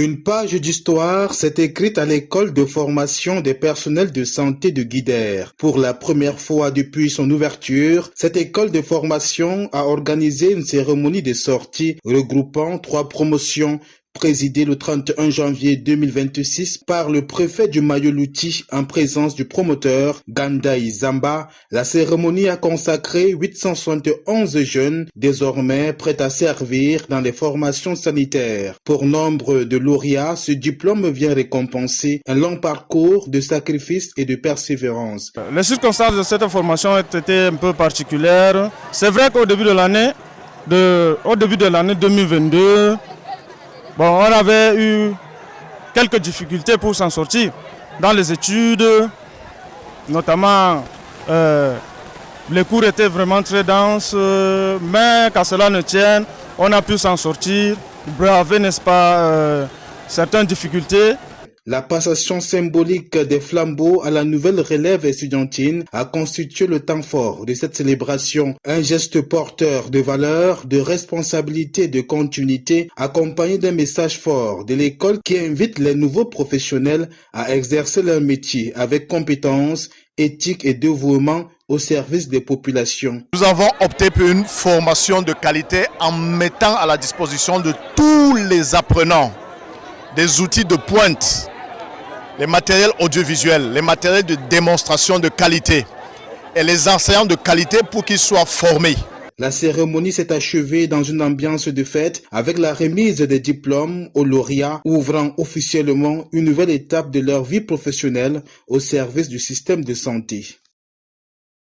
Une page d'histoire s'est écrite à l'école de formation des personnels de santé de Guidère. Pour la première fois depuis son ouverture, cette école de formation a organisé une cérémonie de sortie regroupant 3 promotions présidée le 31 janvier 2026 par le préfet du Mayoluti en présence du promoteur Gandaï Zamba. La cérémonie a consacré 871 jeunes désormais prêts à servir dans les formations sanitaires. Pour nombre de lauréats, ce diplôme vient récompenser un long parcours de sacrifice et de persévérance. Les circonstances de cette formation ont été un peu particulières. C'est vrai qu'au début de l'année 2022, on avait eu quelques difficultés pour s'en sortir dans les études, notamment les cours étaient vraiment très denses, mais qu'à cela ne tienne, on a pu s'en sortir, braver, n'est-ce pas, certaines difficultés. La passation symbolique des flambeaux à la nouvelle relève estudiantine a constitué le temps fort de cette célébration. Un geste porteur de valeurs, de responsabilité et de continuité, accompagné d'un message fort de l'école qui invite les nouveaux professionnels à exercer leur métier avec compétence, éthique et dévouement au service des populations. Nous avons opté pour une formation de qualité en mettant à la disposition de tous les apprenants des outils de pointe, les matériels audiovisuels, les matériels de démonstration de qualité et les enseignants de qualité pour qu'ils soient formés. La cérémonie s'est achevée dans une ambiance de fête avec la remise des diplômes aux lauréats, ouvrant officiellement une nouvelle étape de leur vie professionnelle au service du système de santé.